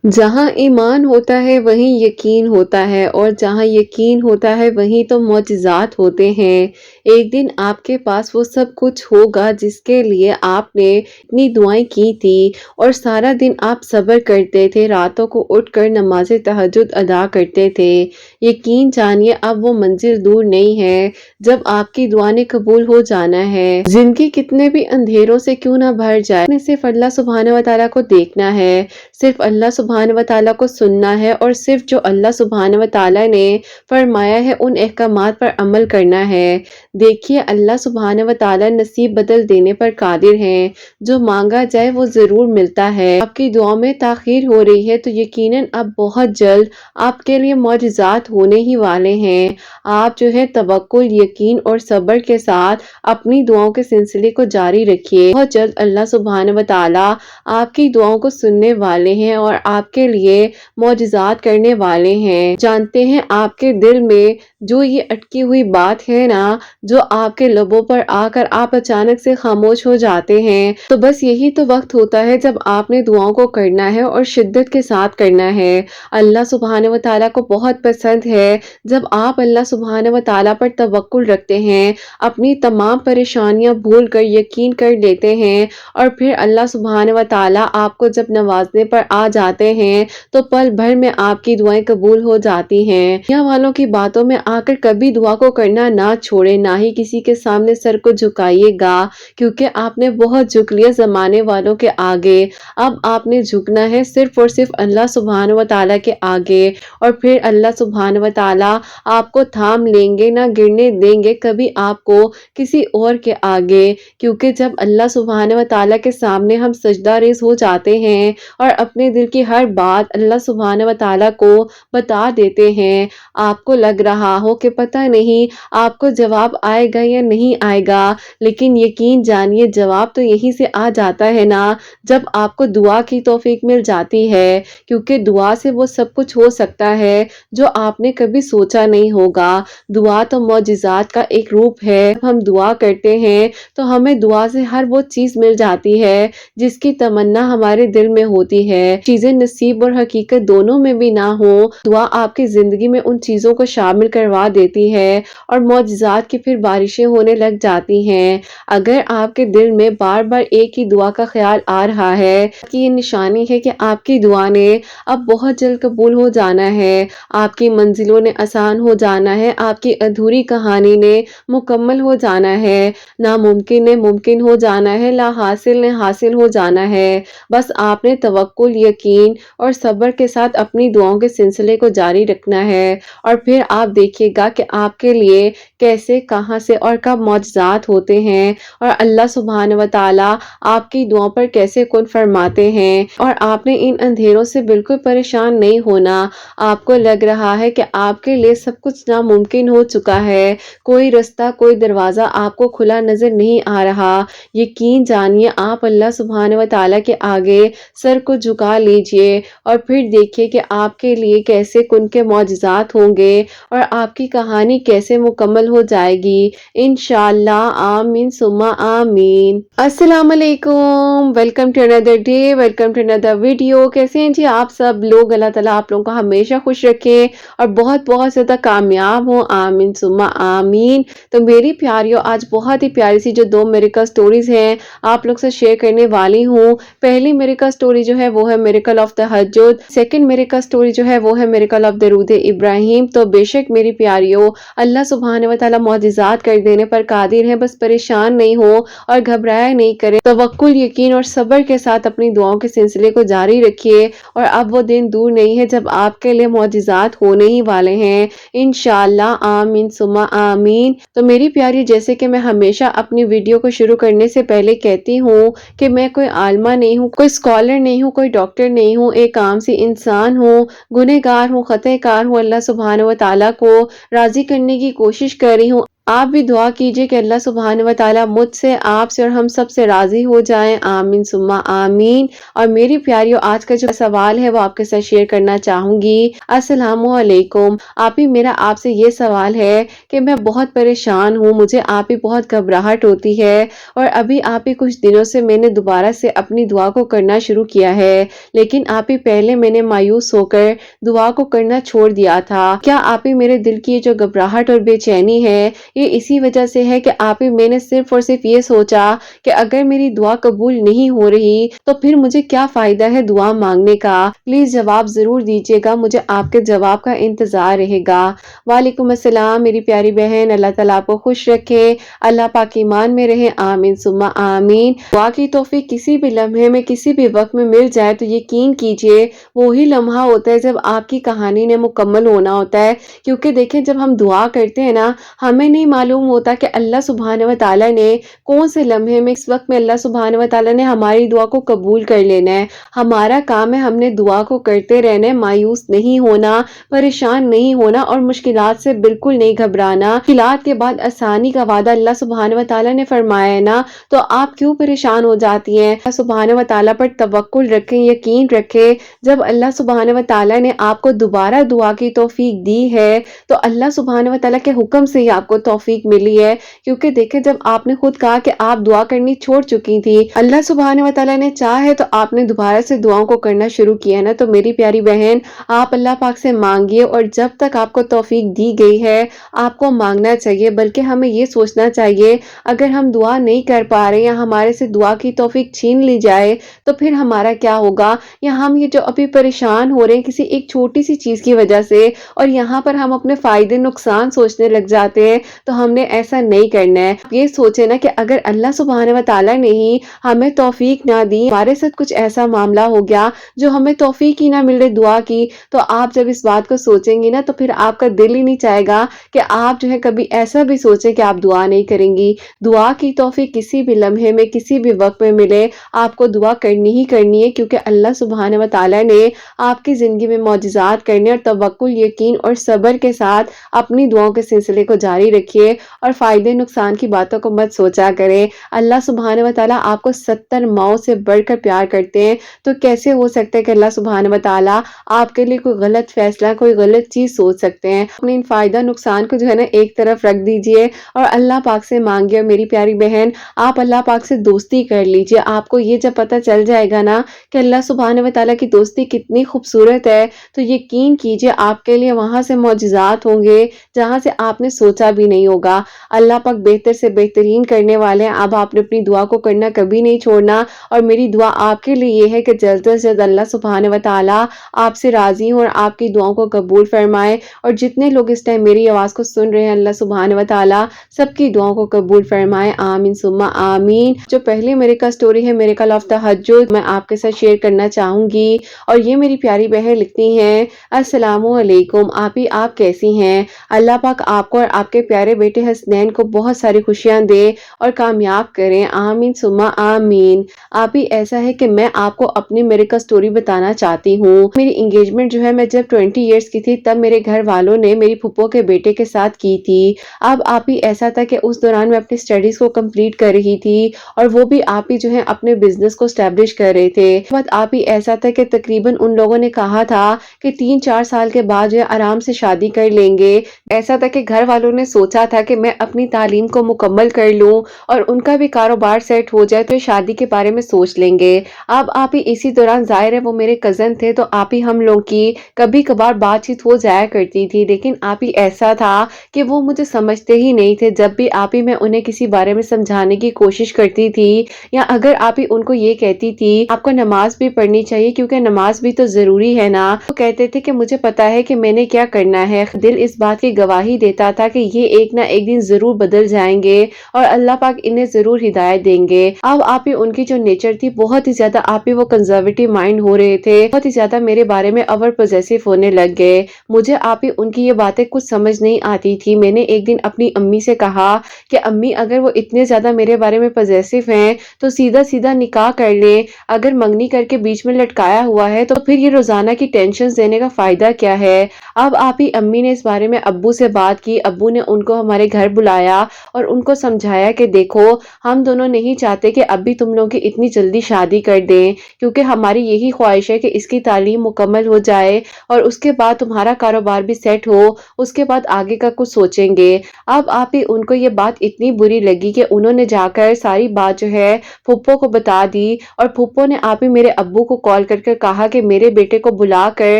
جہاں ایمان ہوتا ہے وہیں یقین ہوتا ہے، اور جہاں یقین ہوتا ہے وہیں تو معجزات ہوتے ہیں۔ ایک دن آپ کے پاس وہ سب کچھ ہوگا جس کے لیے آپ نے اتنی دعائیں کی تھی، اور سارا دن آپ صبر کرتے تھے، راتوں کو اٹھ کر نماز تہجد ادا کرتے تھے۔ یقین جانیے اب وہ منزل دور نہیں ہے جب آپ کی دعا نے قبول ہو جانا ہے۔ زندگی کتنے بھی اندھیروں سے کیوں نہ بھر جائے، صرف اللہ سبحانہ و تعالیٰ کو دیکھنا ہے، صرف اللہ سبحانہ و تعالیٰ کو سننا ہے، اور صرف جو اللہ سبحانہ و تعالیٰ نے فرمایا ہے ان احکامات پر عمل کرنا ہے۔ دیکھیے اللہ سبحانہ و تعالیٰ نصیب بدل دینے پر قادر ہیں، جو مانگا جائے وہ ضرور ملتا ہے۔ آپ کی دعاؤں میں تاخیر ہو رہی ہے تو یقیناً اب بہت جلد آپ کے لیے معجزات ہونے ہی والے ہیں۔ آپ جو ہے توکل، یقین اور صبر کے ساتھ اپنی دعاؤں کے سلسلے کو جاری رکھیے۔ بہت جلد اللہ سبحانہ و تعالیٰ آپ کی دعاؤں کو سننے والے ہیں اور آپ کے لیے معجزات کرنے والے ہیں۔ جانتے ہیں آپ کے دل میں جو یہ اٹکی ہوئی بات ہے نا، جو آپ کے لبوں پر آ کر آپ اچانک سے خاموش ہو جاتے ہیں، تو بس یہی تو وقت ہوتا ہے جب آپ نے دعاؤں کو کرنا ہے اور شدت کے ساتھ کرنا ہے۔ اللہ سبحانہ و تعالیٰ کو بہت پسند ہے جب آپ اللہ سبحانہ و تعالیٰ پر توکل رکھتے ہیں، اپنی تمام پریشانیاں بھول کر یقین کر لیتے ہیں، اور پھر اللہ سبحانہ و تعالیٰ آپ کو جب نوازنے پر آ جاتے ہیں تو پل بھر میں آپ کی دعائیں قبول ہو جاتی ہیں۔ دنیا والوں کی باتوں میں آ کر کبھی دعا کو کرنا نہ چھوڑے، نہ ہی کسی کے سامنے سر کو جھکائیے گا، کیونکہ آپ نے بہت جھک لیا زمانے والوں کے آگے۔ اب آپ نے جھکنا ہے صرف اور صرف اللہ سبحانہ و تعالیٰ کے آگے، اور پھر اللہ سبحانہ و تعالیٰ آپ کو تھام لیں گے، نہ گرنے دیں گے کبھی آپ کو کسی اور کے آگے، کیونکہ جب اللہ سبحانہ و تعالیٰ کے سامنے ہم سجدہ ریز ہو جاتے ہیں اور اپنے دل کی ہر بات اللہ سبحانہ و تعالیٰ کو بتا دیتے ہیں، آپ کو لگ رہا ہو کہ پتہ نہیں آپ کو جواب آئے گا یا نہیں آئے گا، لیکن یقین جانیے جواب تو یہیں سے آ جاتا ہے نا، جب آپ کو دعا کی توفیق مل جاتی ہے، کیونکہ دعا سے وہ سب کچھ ہو سکتا ہے جو آپ نے کبھی سوچا نہیں ہوگا۔ دعا تو معجزات کا ایک روپ ہے۔ جب ہم دعا کرتے ہیں تو ہمیں دعا سے ہر وہ چیز مل جاتی ہے جس کی تمنا ہمارے دل میں ہوتی ہے۔ چیزیں نصیب اور حقیقت دونوں میں بھی نہ ہو، دعا آپ کی زندگی میں ان چیزوں کو شامل کروا دیتی ہے اور معجزات کی پھر بارشیں ہونے لگ جاتی ہیں۔ اگر آپ کے دل میں بار بار ایک ہی دعا کا خیال آ رہا ہے کہ یہ نشانی ہے کہ آپ کی دعا نے اب بہت جلد قبول ہو جانا ہے، آپ کی منزلوں نے آسان ہو جانا ہے، آپ کی ادھوری کہانی نے مکمل ہو جانا ہے، ناممکن نے ممکن ہو جانا ہے، لا حاصل نے حاصل ہو جانا ہے، بس آپ نے توکل، یقین اور صبر کے ساتھ اپنی دعاؤں کے سلسلے کو جاری رکھنا ہے، اور پھر آپ دیکھیے گا کہ آپ کے لیے کیسے، کہاں سے اور کب معجزات ہوتے ہیں، اور اللہ سبحانہ و تعالیٰ آپ کی دعاؤں پر کیسے کن فرماتے ہیں۔ اور آپ نے ان اندھیروں سے بالکل پریشان نہیں ہونا۔ آپ کو لگ رہا ہے کہ آپ کے لیے سب کچھ ناممکن ہو چکا ہے، کوئی رستہ، کوئی دروازہ آپ کو کھلا نظر نہیں آ رہا، یقین جانیے آپ اللہ سبحانہ و تعالیٰ کے آگے سر کو جھکا لیجئے، اور پھر دیکھیے کہ آپ کے لیے کیسے کن کے معجزات ہوں گے اور آپ کی کہانی کیسے مکمل ہو جائے گی، انشاءاللہ۔ آمین ثم آمین۔ السلام علیکم، welcome to another day, welcome to another video. کیسے ہیں جی آپ سب لوگ؟ اللہ تعالیٰ آپ لوگوں کو ہمیشہ خوش رکھے اور بہت بہت زیادہ کامیاب ہوں، آمین ثم آمین۔ تو میری پیاریوں، آج بہت ہی پیاری سی جو 2 میریکل سٹوریز ہیں آپ لوگ سے شیئر کرنے والی ہوں۔ پہلی میریکل سٹوری جو ہے وہ ہے میریکل آف تہجد، سیکنڈ میریکل سٹوری جو ہے وہ ہے میریکل آف درود ابراہیم۔ تو بے شک میری پیاریوں، اللہ سبحانہ و تعالیٰ معجزات کر دینے پر قادر ہے، بس پریشان نہیں ہو اور گھبرایا نہیں کرے، توکل، یقین اور صبر کے ساتھ اپنی دعاؤں کے سلسلے کو جاری رکھیے، اور اب وہ دن دور نہیں ہے جب آپ کے لیے معجزات ہونے ہی والے ہیں، انشاءاللہ، آمین ثم آمین۔ تو میری پیاری، جیسے کہ میں ہمیشہ اپنی ویڈیو کو شروع کرنے سے پہلے کہتی ہوں کہ میں کوئی عالمہ نہیں ہوں، کوئی اسکالر نہیں ہوں، کوئی ڈاکٹر نہیں ہوں، ایک عام سی انسان ہوں، گنہگار ہوں، خطا کار ہوں، اللہ سبحانہ و تعالیٰ کو راضی کرنے کی کوشش کر رہی ہوں، آپ بھی دعا کیجئے کہ اللہ سبحانہ و تعالیٰ مجھ سے، آپ سے اور ہم سب سے راضی ہو جائیں، آمین ثم آمین۔ اور میری پیاریوں، آج کا جو سوال ہے وہ آپ کے ساتھ شیئر کرنا چاہوں گی۔ السلام علیکم آپ ہی، میرا آپ سے یہ سوال ہے کہ میں بہت پریشان ہوں، مجھے آپ ہی بہت گھبراہٹ ہوتی ہے، اور ابھی آپ ہی کچھ دنوں سے میں نے دوبارہ سے اپنی دعا کو کرنا شروع کیا ہے، لیکن آپ ہی پہلے میں نے مایوس ہو کر دعا کو کرنا چھوڑ دیا تھا۔ کیا آپ ہی میرے دل کی جو گھبراہٹ اور بے چینی ہے یہ اسی وجہ سے ہے کہ آپ ہی میں نے صرف اور صرف یہ سوچا کہ اگر میری دعا قبول نہیں ہو رہی تو پھر مجھے کیا فائدہ ہے دعا مانگنے کا؟ پلیز جواب ضرور دیجیے گا، مجھے آپ کے جواب کا انتظار رہے گا۔ وعلیکم السلام میری پیاری بہن، اللہ تعالیٰ آپ کو خوش رکھے، اللہ پاک ایمان میں رہے، آمین ثم آمین۔ دعا کی توفیق کسی بھی لمحے میں کسی بھی وقت میں مل جائے تو یقین کیجئے وہی لمحہ ہوتا ہے جب آپ کی کہانی نے مکمل ہونا ہوتا ہے، کیونکہ دیکھیں جب ہم دعا کرتے ہیں نا، ہمیں نہیں معلوم ہوتا کہ اللہ سبحانہ و تعالیٰ نے کون سے لمحے میں، اس وقت میں اللہ سبحانہ و تعالیٰ نے ہماری دعا کو قبول کر لینا ہے۔ ہمارا کام ہے ہم نے دعا کو کرتے رہنا ہے، مایوس نہیں ہونا، پریشان نہیں ہونا، اور مشکلات سے بالکل نہیں گھبرانا۔ مشکلات کے بعد آسانی کا وعدہ اللہ سبحانہ و تعالیٰ نے فرمایا ہے نا، تو آپ کیوں پریشان ہو جاتی ہیں؟ اللہ سبحانہ و تعالیٰ پر توکل رکھیں، یقین رکھیں۔ جب اللہ سبحانہ و تعالیٰ نے آپ کو دوبارہ دعا کی توفیق دی ہے تو اللہ سبحانہ و تعالیٰ کے حکم سے ہی آپ کو توفیق ملی ہے، کیونکہ دیکھیں جب آپ نے خود کہا کہ آپ دعا کرنی چھوڑ چکی تھی، اللہ سبحانہ و تعالیٰ نے چاہے تو آپ نے دوبارہ سے دعاؤں کو کرنا شروع کیا نا، تو میری پیاری بہن آپ اللہ پاک سے مانگیے، اور جب تک آپ کو توفیق دی گئی ہے آپ کو مانگنا چاہیے، بلکہ ہمیں یہ سوچنا چاہیے اگر ہم دعا نہیں کر پا رہے یا ہمارے سے دعا کی توفیق چھین لی جائے تو پھر ہمارا کیا ہوگا، یا ہم یہ جو ابھی پریشان ہو رہے ہیں کسی ایک چھوٹی سی چیز کی وجہ سے، اور یہاں پر ہم اپنے فائدے نقصان سوچنے لگ جاتے ہیں، تو ہم نے ایسا نہیں کرنا ہے۔ یہ سوچے نا کہ اگر اللہ سبحانہ و تعالیٰ نے ہی ہمیں توفیق نہ دی، ہمارے ساتھ کچھ ایسا معاملہ ہو گیا جو ہمیں توفیق ہی نہ مل رہی دعا کی، تو آپ جب اس بات کو سوچیں گی نا تو پھر آپ کا دل ہی نہیں چاہے گا کہ آپ جو ہے کبھی ایسا بھی سوچیں کہ آپ دعا نہیں کریں گی۔ دعا کی توفیق کسی بھی لمحے میں کسی بھی وقت میں ملے آپ کو دعا کرنی ہی کرنی ہے، کیونکہ اللہ سبحانہ و تعالیٰ نے آپ کی زندگی میں معجزات کرنے، اور توکل، یقین اور صبر کے ساتھ اپنی دعاؤں کے سلسلے کو جاری رکھیے، اور فائدے نقصان کی باتوں کو مت سوچا کریں۔ اللہ سبحانہ و تعالیٰ آپ کو 70 ماؤں سے بڑھ کر پیار کرتے ہیں، تو کیسے ہو سکتا ہے کہ اللہ سبحانہ و تعالیٰ آپ کے لیے کوئی غلط فیصلہ، کوئی غلط چیز سوچ سکتے ہیں؟ اپنے ان فائدہ نقصان کو جو ہے نا ایک طرف رکھ دیجئے اور اللہ پاک سے مانگیے۔ میری پیاری بہن آپ اللہ پاک سے دوستی کر لیجئے، آپ کو یہ جب پتہ چل جائے گا نا کہ اللہ سبحانہ و تعالیٰ کی دوستی کتنی خوبصورت ہے، تو یقین کیجئے آپ کے لیے وہاں سے معجزات ہوں گے جہاں سے آپ نے سوچا بھی نہیں ہوگا۔ اللہ پاک بہتر سے بہترین کرنے والے ہیں۔ اب آپ نے اپنی دعا کو کرنا کبھی نہیں چھوڑنا، اور میری دعا آپ کے لیے یہ ہے کہ جلد از جلد اللہ سبحانہ و تعالیٰ آپ سے راضی ہوں اور آپ کی دعاؤں کو قبول فرمائے، اور جتنے لوگ اس ٹائم میری آواز کو سن رہے ہیں اللہ سبحانہ و تعالیٰ سب کی دعاؤں کو قبول فرمائے، آمین ثم آمین۔ جو پہلی میریکل سٹوری ہے میریکل آف تہجد، میں آپ کے ساتھ شیئر کرنا چاہوں گی، اور یہ میری پیاری بہن لکھتی ہیں، السلام علیکم آپ کیسی ہیں؟ اللہ پاک آپ کو اور آپ کے پیارے بیٹے حسنین کو بہت ساری خوشیاں دے اور کامیاب کریں، آمین ثم آمین۔ آپ ہی ایسا ہے کہ میں آپ کو اپنی میریکل سٹوری بتانا چاہتی ہوں۔ میری انگیجمنٹ جو ہے میں جب 20 ایئرس کی تھی تب میرے گھر والوں نے میری پھپھو کے بیٹے کے ساتھ کی تھی۔ اب آپ ہی ایسا تھا کہ اس دوران میں اپنی اسٹڈیز کو کمپلیٹ کر رہی تھی، اور وہ بھی آپ ہی جو ہے اپنے بزنس کو اسٹیبلش کر رہے تھے۔ بات آپ ہی ایسا تھا کہ تقریباً ان لوگوں نے کہا تھا کہ 3-4 سال کے بعد جو ہے آرام سے شادی کر لیں گے۔ ایسا تھا کہ گھر والوں نے سوچا تھا کہ میں اپنی تعلیم کو مکمل کر لوں اور ان کا بھی کاروبار سیٹ ہو جائے تو شادی کے بارے میں سوچ لیں گے۔ اب آپ ہی اسی دوران ظاہر ہے وہ میرے کزن تھے، تو آپ ہی ہم لوگ کی کبھی کبھار بات چیت ہو جایا کرتی تھی، لیکن آپ ہی ایسا تھا کہ وہ مجھے سمجھتے ہی نہیں تھے۔ جب بھی آپ ہی میں انہیں کسی بارے میں سمجھانے کی کوشش کرتی تھی، یا اگر آپ ہی ان کو یہ کہتی تھی آپ کو نماز بھی پڑھنی چاہیے کیونکہ نماز بھی تو ضروری ہے نا، وہ کہتے تھے کہ مجھے پتا ہے کہ میں نے کیا کرنا ہے، دل اس بات کی گواہی دیتا تھا کہ یہ ایک نہ ایک دن ضرور بدل جائیں گے اور اللہ پاک انہیں ضرور ہدایت دیں گے۔ اب آپ ہی ان کی جو نیچر تھی بہت ہی زیادہ، آپ ہی وہ کنزرویٹو مائنڈ ہو رہے تھے، بہت ہی زیادہ میرے بارے میں اوور پوزیسو ہونے لگ گئے۔ مجھے آپ ہی ان کی یہ باتیں کچھ سمجھ نہیں آتی تھی۔ میں نے ایک دن اپنی امی سے کہا کہ امی اگر وہ اتنے زیادہ میرے بارے میں پوزیسو ہیں تو سیدھا سیدھا نکاح کر لیں، اگر منگنی کر کے بیچ میں لٹکایا ہوا ہے تو پھر یہ روزانہ کی ٹینشن دینے کا فائدہ کیا ہے۔ اب آپ ہی امی نے اس بارے میں ابو سے بات کی، ابو نے ان کو ہمارے گھر بلایا اور ان کو سمجھایا کہ دیکھو ہم دونوں نہیں چاہتے کہ اب بھی تم لوگوں کی اتنی جلدی شادی کر دیں، کیونکہ ہماری یہی خواہش ہے کہ اس کی تعلیم مکمل ہو جائے اور اس کے بعد تمہارا کاروبار بھی سیٹ ہو، اس کے بعد آگے کا کچھ سوچیں گے۔ اب آپ ہی ان کو یہ بات اتنی بری لگی کہ انہوں نے جا کر ساری بات جو ہے پھپھو کو بتا دی، اور پھپھو نے آپ ہی میرے ابو کو کال کر کے کہا کہ میرے بیٹے کو بلا کر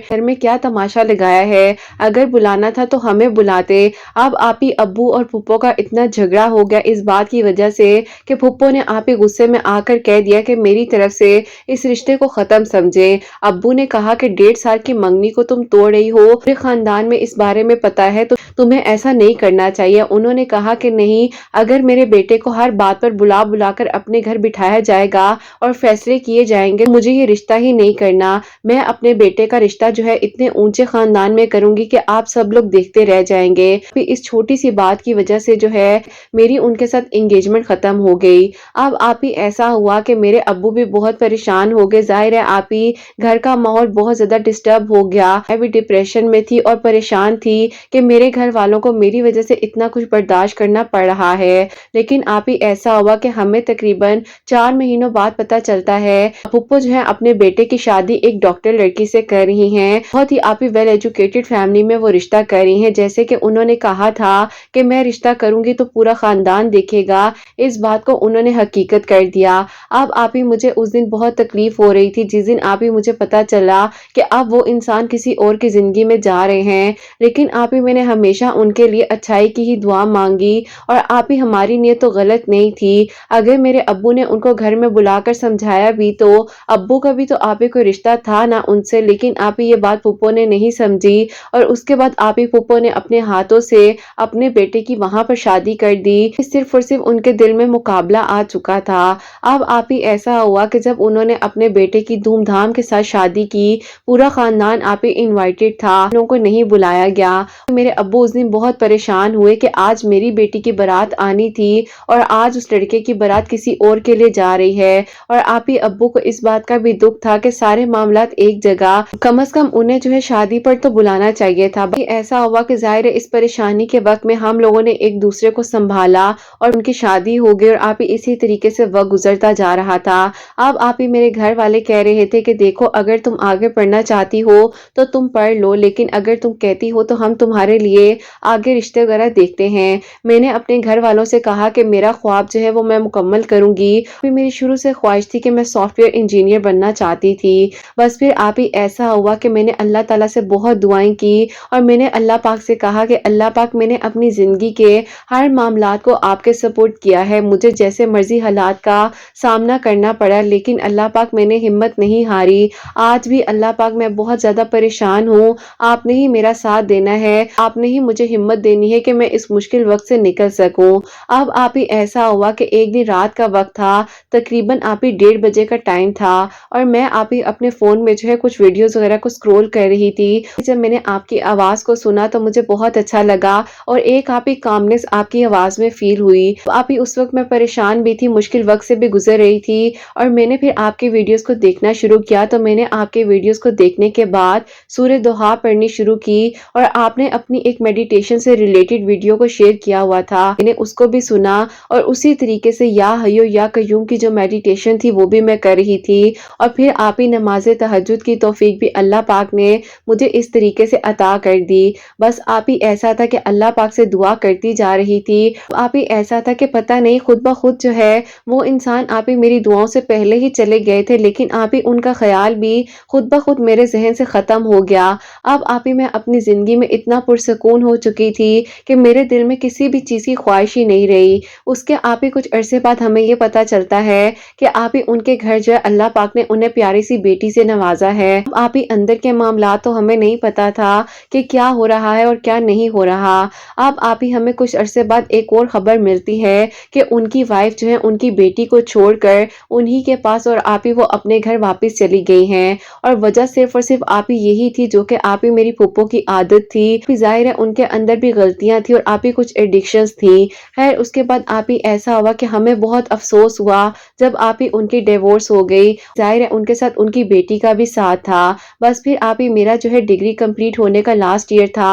گھر میں کیا تماشا لگایا ہے، اگر بلانا تھا تو ہمیں بلاتے۔ اب آپ ہی ابو اور پھپھو کا اتنا جھگڑا ہو گیا اس بات کی وجہ سے کہ پھپھو نے آپ ہی غصے میں آ کر کہہ دیا کہ میری طرف سے اس رشتے کو ختم سمجھے۔ ابو نے کہا کہ 1.5 سال کی منگنی کو تم توڑ رہی ہو، پورے خاندان میں اس بارے میں پتا ہے تو تمہیں ایسا نہیں کرنا چاہیے۔ انہوں نے کہا کہ نہیں، اگر میرے بیٹے کو ہر بات پر بلا بلا کر اپنے گھر بٹھایا جائے گا اور فیصلے کیے جائیں گے، مجھے یہ رشتہ ہی نہیں کرنا۔ میں اپنے بیٹے کا رشتہ جو ہے اتنے اونچے خاندان میں کروں گی کہ آپ سب لوگ دیکھتے رہ جائیں گے۔ اس چھوٹی سی بات کی وجہ سے جو ہے میری ان کے ساتھ انگیجمنٹ ختم ہو گئی۔ اب آپ ہی ایسا ہوا کہ میرے ابو بھی بہت پریشان ہو گئے، ظاہر ہے آپ ہی گھر کا ماحول بہت زیادہ ڈسٹرب ہو گیا۔ میں بھی ڈپریشن میں تھی اور پریشان تھی کہ میرے گھر والوں کو میری وجہ سے اتنا کچھ برداشت کرنا پڑ رہا ہے، لیکن آپ ہی ایسا ہوا کہ ہمیں تقریباً 4 مہینوں بعد پتہ چلتا ہے پھپھو جو ہے اپنے بیٹے کی شادی ایک ڈاکٹر لڑکی سے کر رہی ہیں، بہت ہی آپ ہی ویل ایجوکیٹڈ فیملی میں وہ رشتہ کر رہی ہیں، جیسے کہ انہوں نے کہا تھا کہ میں رشتہ کروں گی تو پورا خاندان دیکھے گا، اس بات کو انہوں نے حقیقت کر دیا۔ اب آپ ہی مجھے اس دن بہت تکلیف ہو رہی تھی جس دن آپ ہی مجھے پتا چلا کہ اب وہ انسان کسی اور کی زندگی میں جا رہے ہیں، لیکن آپ ہی میں نے ہمیشہ ان کے لیے اچھائی کی ہی دعا مانگی، اور آپ ہی ہماری نیت تو غلط نہیں تھی۔ اگر میرے ابو نے ان کو گھر میں بلا کر سمجھایا بھی تو ابو کا بھی تو آپ ہی کوئی رشتہ تھا نا ان سے، لیکن آپ ہی یہ بات پھپھو نے نہیں سمجھی، اور اس کے بعد آپ ہی پھپھو نے اپنے ہاتھوں سے اپنے بیٹے کی وہاں پر شادی کر دی۔ صرف اور صرف ان کے دل میں مقابلہ آ چکا تھا۔ اب آپ ہی ایسا ہوا کہ جب انہوں نے اپنے بیٹے کی دھوم دھام کے ساتھ شادی کی، پورا خاندان آپ ہی انوائٹڈ تھا، ان لوگوں کو نہیں بلایا گیا۔ میرے ابو اس دن بہت پریشان ہوئے کہ آج میری بیٹی کی بارات آنی تھی اور آج اس لڑکے کی بارات کسی اور کے لیے جا رہی ہے، اور آپ ہی ابو کو اس بات کا بھی دکھ تھا کہ سارے معاملات ایک جگہ، کم از کم انہیں جو ہے شادی پر تو بلانا چاہیے تھا۔ ایسا ہوا کہ ظاہر ہے اس پریشانی کے وقت میں ہم لوگوں نے ایک دوسرے کو سنبھالا اور ان کی شادی ہو گئی، اور آپ ہی اسی طریقے سے وقت گزرتا جا رہا تھا۔ اب آپ ہی میرے گھر والے کہہ رہے تھے کہ دیکھو اگر تم آگے پڑھنا چاہتی ہو تو تم پڑھ لو، لیکن اگر تم کہتی ہو تو ہم تمہارے لیے آگے رشتے وغیرہ دیکھتے ہیں۔ میں نے اپنے گھر والوں سے کہا کہ میرا خواب جو ہے وہ میں مکمل کروں گی، میری شروع سے خواہش تھی کہ میں سافٹ ویئر انجینئر بننا چاہتی تھی۔ بس پھر آپ ہی ایسا ہوا کہ میں نے اللہ تعالیٰ سے بہت دعائیں کی، اور میں نے اللہ پاک سے کہا کہ اللہ پاک میں نے اپنی زندگی کے ہر معاملات کو آپ کے سپورٹ کیا ہے، مجھے جیسے مرضی حالات کا سامنا کرنا پڑا، لیکن اللہ پاک میں نے ہمت نہیں ہاری۔ آج بھی اللہ پاک میں بہت زیادہ پریشان ہوں، آپ نے ہی میرا ساتھ دینا ہے، آپ نے ہی مجھے ہمت دینی ہے کہ میں اس مشکل وقت سے نکل سکوں۔ اب آپ ہی ایسا ہوا کہ ایک دن رات کا وقت تھا، تقریباً آپ ہی 1:30 بجے کا ٹائم تھا، اور میں آپ ہی اپنے فون میں جو ہے کچھ ویڈیوز وغیرہ کو سکرول کر رہی تھی۔ جب میں نے آپ کی آواز کو سنا تو مجھے بہت اچھا لگا، اور ایک آپ ہی کامنس آپ کی آواز میں فیل ہوئی۔ آپ ہی اس وقت میں پریشان بھی تھی، مشکل وقت سے بھی گزر رہی تھی، اور میں نے پھر آپ کی ویڈیوز کو دیکھنا شروع کیا۔ تو میں نے آپ کے ویڈیوز کو دیکھنے کے بعد سورہ دوحہ پڑھنی شروع کی، اور آپ نے اپنی ایک میڈیٹیشن سے ریلیٹڈ ویڈیو کو شیئر کیا ہوا تھا، میں نے اس کو بھی سنا، اور اسی طریقے سے یا حیو یا قیوم کی جو میڈیٹیشن تھی وہ بھی میں کر رہی تھی۔ اور پھر آپ ہی نماز تہجد کی توفیق بھی اللہ پاک نے مجھے اس طریقے سے عطا کر دی۔ بس آپ ہی ایسا تھا کہ اللہ پاک سے دعا کرتی جا رہی تھی، آپ ہی ایسا تھا کہ پتہ نہیں خود بخود جو ہے وہ انسان آپ ہی میری دعاؤں سے پہلے ہی چلے گئے تھے، لیکن آپ ہی ان کا خیال بھی خود بخود میرے ذہن سے ختم ہو گیا۔ اب آپ ہی میں اپنی زندگی میں اتنا پرسکون ہو چکی تھی کہ میرے دل میں کسی بھی چیز کی خواہش ہی نہیں رہی۔ اس کے آپ ہی کچھ عرصے بعد ہمیں یہ پتا چلتا ہے کہ آپ ہی ان کے گھر جو ہے اللہ پاک نے انہیں پیاری سی بیٹی سے نوازا ہے۔ آپ ہی اندر کے معاملات تو ہمیں نہیں پتا تھا کہ کیا ہو رہا ہے اور کیا نہیں ہو رہا۔ اب آپ ہی ہمیں کچھ عرصے بعد ایک اور خبر ملتی ہے کہ ان کی وائف جو ہے ان کی بیٹی کو چھوڑ کر انہی کے پاس اور آپ ہی وہ اپنے گھر واپس چلی گئی ہیں، اور وجہ صرف اور صرف آپ ہی یہی تھی جو کہ آپ ہی میری پھپھو کی عادت تھی۔ ظاہر ہے ان کے اندر بھی غلطیاں تھی اور آپ ہی کچھ ایڈکشنز تھی۔ خیر اس کے بعد آپ ہی ایسا ہوا کہ ہمیں بہت افسوس ہوا جب آپ ہی ان کی ڈیورس ہو گئی۔ ظاہر ہے ان کے ساتھ ان کی بیٹی کا بھی ساتھ تھا۔ بس پھر آپ ہی میرا جو ہے ڈگری کمپلیٹ ہونے کا لاسٹ ایئر تھا،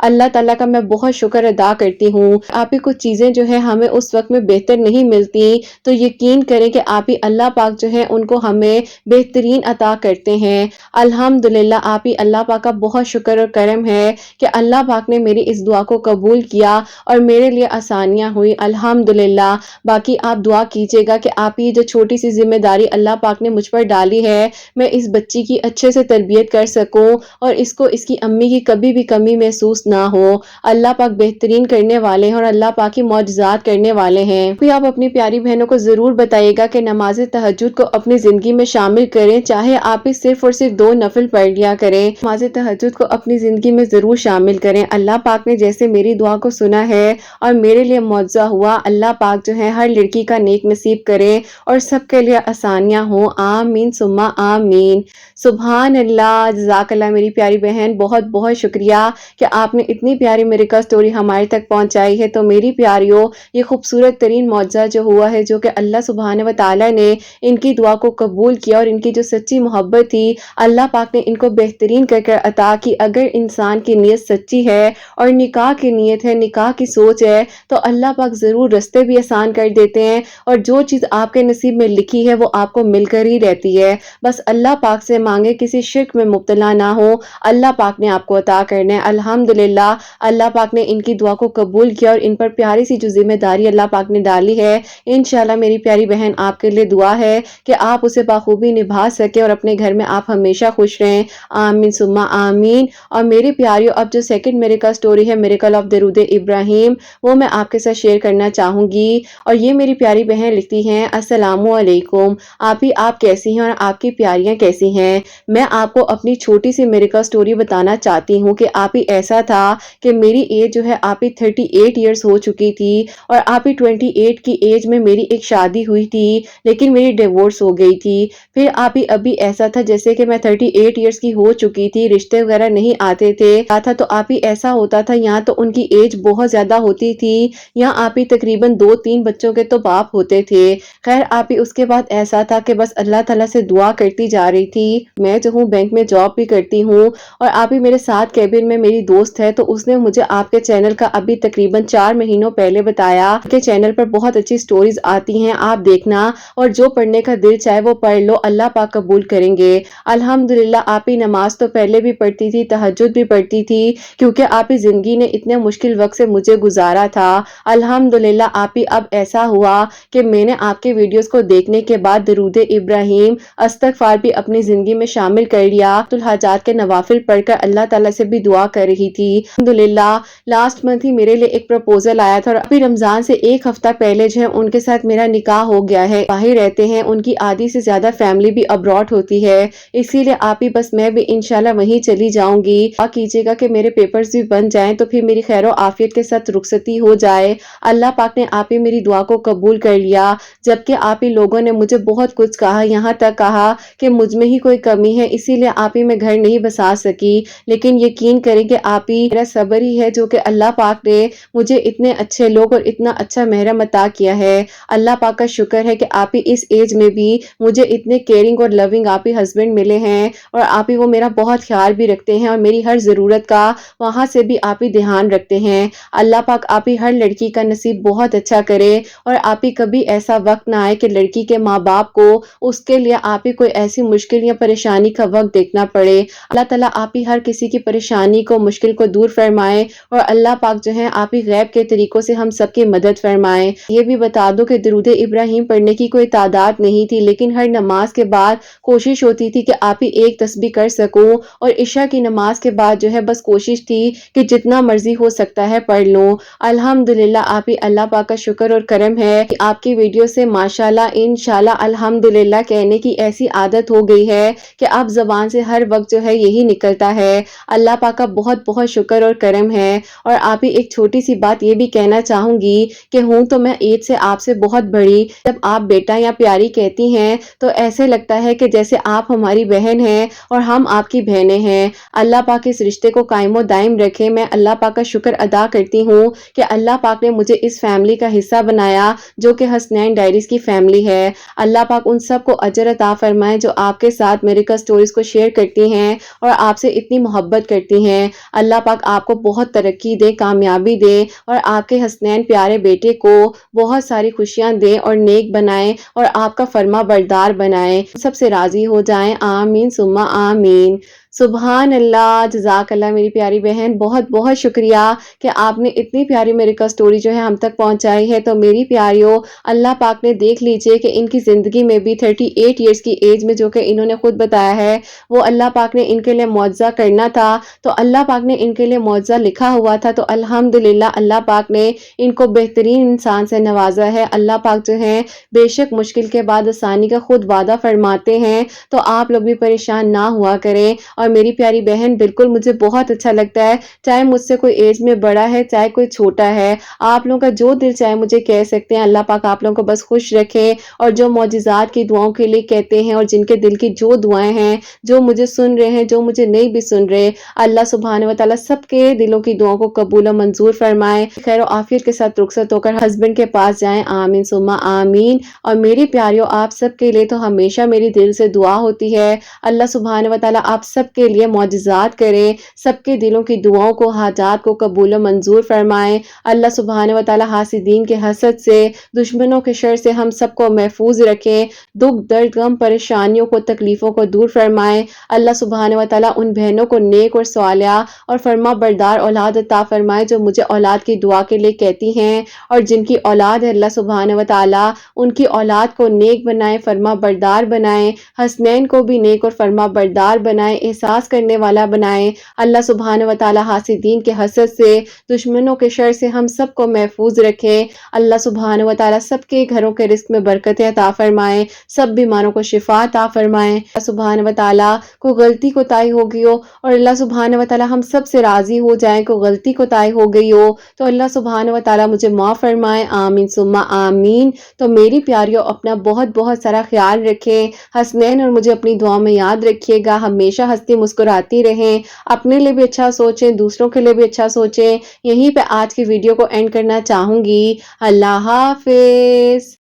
اللہ تعالیٰ کا میں بہت شکر ادا کرتی ہوں۔ آپ ہی کچھ چیزیں جو ہے ہمیں اس وقت میں بہتر نہیں ملتی تو یقین کریں کہ آپ ہی اللہ پاک جو ہے ان کو ہمیں بہترین عطا کرتے ہیں۔ الحمدللہ آپ ہی اللہ پاک کا بہت شکر اور کرم ہے کہ اللہ پاک نے میری اس دعا کو قبول کیا اور میرے لیے آسانیاں ہوئی الحمدللہ۔ باقی آپ دعا کیجیے گا کہ آپ ہی جو چھوٹی سی ذمہ داری اللہ پاک نے مجھ پر ڈالی ہے، میں اس بچی کی اچھے سے تربیت کر سکوں اور اس کو اس کی امی کی کبھی بھی کمی محسوس نہ ہو۔ اللہ پاک بہترین کرنے والے ہیں اور اللہ پاک ہی معجزات کرنے والے ہیں۔ پھر آپ اپنی پیاری بہنوں کو ضرور بتائیے گا کہ نماز تہجد کو اپنی زندگی میں شامل کریں، چاہے آپ ہی صرف اور صرف 2 نفل پڑھ لیا کریں۔ نماز تہجد کو اپنی زندگی میں ضرور شامل کریں۔ اللہ پاک نے جیسے میری دعا کو سنا ہے اور میرے لیے معجزہ ہوا، اللہ پاک جو ہے ہر لڑکی کا نیک نصیب کرے اور سب کے لیے آسانیاں ہوں، آمین ثم آمین۔ سبحان اللہ، جزاک اللہ میری پیاری بہن، بہت بہت شکریہ کہ آپ نے اتنی پیاری میریکل سٹوری ہمارے تک پہنچائی ہے۔ تو میری پیاریوں، یہ خوبصورت ترین معجزہ جو ہوا ہے، جو کہ اللہ سبحانہ و تعالیٰ نے ان کی دعا کو قبول کیا اور ان کی جو سچی محبت تھی اللہ پاک نے ان کو بہترین کر کر عطا کی۔ اگر انسان کی نیت سچی ہے اور نکاح کی نیت ہے، نکاح کی سوچ ہے، تو اللہ پاک ضرور رستے بھی آسان کر دیتے ہیں اور جو چیز آپ کے نصیب میں لکھی ہے وہ آپ کو مل کر ہی رہتی ہے۔ بس اللہ پاک سے مانگے، کسی شرک میں مبتلا نہ ہو، اللہ پاک نے آپ کو عطا کرنا ہے۔ الحمدللہ اللہ پاک نے ان کی دعا کو قبول کیا اور ان پر پیاری سی جو ذمہ داری اللہ پاک نے ڈالی ہے، انشاءاللہ میری پیاری بہن آپ کے لیے دعا ہے کہ آپ اسے بخوبی نبھا سکیں اور اپنے گھر میں آپ ہمیشہ خوش رہیں، آمین ثم آمین۔ اور میری پیاریوں، اب جو سیکنڈ میریکل سٹوری ہے، میریکل آف درود ابراہیم، وہ میں آپ کے ساتھ شیئر کرنا چاہوں گی۔ اور یہ میری پیاری بہن لکھتی ہیں، السلام علیکم، آپ کیسی ہیں اور آپ کی پیاریاں کیسی ہیں؟ میں آپ کو اپنی چھوٹی سی میریکل سٹوری بتانا چاہتی ہوں کہ آپ ہی ایسا تھا کہ میری ایج جو ہے آپ ہی 38 ایئرز ہو چکی تھی اور آپ ہی 28 کی ایج میں میری ایک شادی ہوئی تھی لیکن میری ڈیورس ہو گئی تھی۔ پھر آپ ہی ابھی ایسا تھا جیسے کہ میں 38 ایئرز کی ہو چکی تھی، رشتے وغیرہ نہیں آتے تھے تو آپ ہی ایسا ہوتا تھا، یہاں تو ان کی ایج بہت زیادہ ہوتی تھی، یہاں آپ ہی تقریباً 2-3 بچوں کے تو باپ ہوتے تھے۔ خیر آپ ہی اس کے بعد ایسا تھا کہ بس اللہ تعالیٰ سے دعا کرتی جا رہی تھی۔ میں جو ہوں بینک میں جاب بھی کرتی ہوں اور آپ ہی میرے ساتھ کیبن میں میری دوست ہے، تو اس نے مجھے آپ کے چینل کا ابھی تقریباً 4 مہینوں پہلے بتایا کہ چینل پر بہت اچھی سٹوریز آتی ہیں، آپ دیکھنا اور جو پڑھنے کا دل چاہے وہ پڑھ لو، اللہ پاک قبول کریں گے۔ الحمدللہ آپ ہی نماز تو پہلے بھی پڑھتی تھی، تہجد بھی پڑھتی تھی، کیونکہ آپ ہی زندگی نے اتنے مشکل وقت سے مجھے گزارا تھا۔ الحمدللہ آپ ہی اب ایسا ہوا کہ میں نے آپ کے ویڈیوز کو دیکھنے کے بعد درود ابراہیم، استغفار بھی اپنی زندگی میں شامل کر لیا، الحاجات کے نوافل پڑھ کر اللہ تعالیٰ سے بھی دعا کر رہی تھی۔ الحمدللہ لاسٹ منتھ ہی میرے لیے ایک پروپوزل آیا تھا اور ابھی رمضان سے ایک ہفتہ پہلے جو ہے ان کے ساتھ میرا نکاح ہو گیا ہے۔ باہر رہتے ہیں، ان کی آدھی سے زیادہ فیملی بھی ابراڈ ہوتی ہے، اسی لیے آپ ہی بس میں بھی انشاءاللہ وہیں چلی جاؤں گی۔ دعا کیجیے گا کہ میرے پیپرز بھی بن جائیں تو پھر میری خیر و عافیت کے ساتھ رخصتی ہو جائے۔ اللہ پاک نے آپ ہی میری دعا کو قبول کر لیا، جبکہ آپ ہی لوگوں نے مجھے بہت کچھ کہا، یہاں تک کہا کہ مجھ میں ہی کوئی کمی ہے، اسی لیے آپ ہی میں گھر نہیں بسا سکی، لیکن یقین کریں کہ آپ ہی میرا صبر ہی ہے جو کہ اللہ پاک نے مجھے اتنے اچھے لوگ اور اتنا اچھا محرم عطا کیا ہے۔ اللہ پاک کا شکر ہے کہ آپ ہی اس ایج میں بھی مجھے اتنے کیئرنگ اور لونگ آپ ہی ہسبینڈ ملے ہیں اور آپ ہی وہ میرا بہت خیال بھی رکھتے ہیں اور میری ہر ضرورت کا وہاں سے بھی آپ ہی دھیان رکھتے ہیں۔ اللہ پاک آپ ہی ہر لڑکی کا نصیب بہت اچھا کرے اور آپ ہی کبھی ایسا وقت نہ آئے کہ لڑکی کے ماں باپ کو اس کے لیے آپ ہی کوئی ایسی مشکل یا پریشانی کا وقت دیکھنا پڑے۔ اللہ تعالیٰ آپ ہی ہر کسی کی پریشانی کو، مشکل کو دور فرمائے اور اللہ پاک جو ہے آپ ہی غیب کے طریقوں سے ہم سب کی مدد فرمائے۔ یہ بھی بتا دو کہ درود ابراہیم پڑھنے کی کوئی تعداد نہیں تھی، لیکن ہر نماز کے بعد کوشش ہوتی تھی کہ آپ ہی ایک تسبیح کر سکوں اور عشاء کی نماز کے بعد جو ہے بس کوشش تھی کہ جتنا مرضی ہو سکتا ہے پڑھ لوں۔ الحمدللہ آپ ہی اللہ پاک کا شکر اور کرم ہے کہ آپ کی ویڈیو سے ماشاءاللہ انشاءاللہ الحمدللہ کہنے کی ایسی عادت ہو گئی ہے کہ اب زبان سے ہر وقت جو ہے یہی نکلتا ہے۔ اللہ پاک کا بہت بہت شکر اور کرم ہے۔ اور آپ ہی ایک چھوٹی سی بات یہ بھی کہنا چاہوں گی کہ ہوں تو میں ایج سے آپ سے بہت بڑی، جب آپ بیٹا یا پیاری کہتی ہیں تو ایسے لگتا ہے کہ جیسے آپ ہماری بہن ہیں اور ہم آپ کی بہنیں ہیں۔ اللہ پاک اس رشتے کو قائم و دائم رکھے۔ میں اللہ پاک کا شکر ادا کرتی ہوں کہ اللہ پاک نے مجھے اس فیملی کا حصہ بنایا جو کہ حسنین ڈائریز کی فیملی ہے۔ اللہ پاک ان سب کو اجر عطا فرمائے جو آپ کے ساتھ میریکل سٹوریز کو شیئر کرتی ہیں اور آپ سے اتنی محبت کرتی ہیں۔ اللہ پاک آپ کو بہت ترقی دے، کامیابی دے اور آپ کے حسنین پیارے بیٹے کو بہت ساری خوشیاں دے اور نیک بنائے اور آپ کا فرما بردار بنائے، سب سے راضی ہو جائیں، آمین ثم آمین۔ سبحان اللہ، جزاک اللہ میری پیاری بہن، بہت بہت شکریہ کہ آپ نے اتنی پیاری میری کا سٹوری جو ہے ہم تک پہنچائی ہے۔ تو میری پیاریوں، اللہ پاک نے دیکھ لیجئے کہ ان کی زندگی میں بھی 38 ایئرز کی ایج میں جو کہ انہوں نے خود بتایا ہے، وہ اللہ پاک نے ان کے لیے معجزہ کرنا تھا، تو اللہ پاک نے ان کے لیے معجزہ لکھا ہوا تھا، تو الحمدللہ اللہ پاک نے ان کو بہترین انسان سے نوازا ہے۔ اللہ پاک جو ہے بے شک مشکل کے بعد آسانی کا خود وعدہ فرماتے ہیں، تو آپ لوگ بھی پریشان نہ ہوا کریں۔ اور میری پیاری بہن، بالکل مجھے بہت اچھا لگتا ہے، چاہے مجھ سے کوئی ایج میں بڑا ہے چاہے کوئی چھوٹا ہے، آپ لوگوں کا جو دل چاہے مجھے کہہ سکتے ہیں، اللہ پاک آپ لوگوں کو بس خوش رکھے، اور جو معجزات کی دعاؤں کے لیے کہتے ہیں اور جن کے دل کی جو دعائیں ہیں، جو مجھے سن رہے ہیں، جو مجھے نہیں بھی سن رہے، اللہ سبحانہ و تعالیٰ سب کے دلوں کی دعاؤں کو قبول و منظور فرمائے، خیر و عافیت کے ساتھ رخصت ہو کر ہسبینڈ کے پاس جائیں، آمین ثم آمین۔ اور میری پیاریوں، آپ سب کے لیے تو ہمیشہ میری دل سے دعا ہوتی ہے، اللہ سبحانہ و تعالیٰ آپ سب کے لیے معجزات کرے، سب کے دلوں کی دعاؤں کو، حاجات کو قبول و منظور فرمائے، اللہ سبحانہ و تعالیٰ حاسدین کے حسد سے، دشمنوں کے شر سے ہم سب کو محفوظ رکھے، دکھ درد غم پریشانیوں کو، تکلیفوں کو دور فرمائے، اللہ سبحانہ و تعالیٰ ان بہنوں کو نیک اور صالحہ اور فرما بردار اولاد عطا فرمائے جو مجھے اولاد کی دعا کے لیے کہتی ہیں، اور جن کی اولاد ہے اللہ سبحانہ و تعالیٰ ان کی اولاد کو نیک بنائے، فرما بردار بنائے، حسنین کو بھی نیک اور فرما بردار بنائے، احساس کرنے والا بنائے، اللہ سبحانہ و تعالیٰ حاسدین کے حسد سے، دشمنوں کے شر سے ہم سب کو محفوظ رکھے، اللہ سبحانہ و تعالیٰ سب کے گھروں کے رزق میں برکتیں عطا فرمائے، سب بیماروں کو شفا عطا فرمائے، اللہ سبحانہ و تعالیٰ کو غلطی کوتاہی ہو گئی ہو اور اللہ سبحانہ و تعالیٰ ہم سب سے راضی ہو جائیں، کو غلطی کوتاہی ہو گئی ہو تو اللہ سبحانہ و تعالیٰ مجھے معاف فرمائے، آمین ثم آمین۔ تو میری پیاریوں، اپنا بہت بہت سارا خیال رکھیں، حسنین اور مجھے اپنی دعا میں یاد رکھیے گا، ہمیشہ ہنستی مسکراتی رہیں، اپنے لیے بھی اچھا سوچیں، دوسروں کے لیے بھی اچھا سوچیں۔ یہیں پہ آج کی ویڈیو کو اینڈ کرنا چاہوں گی، اللہ حافظ۔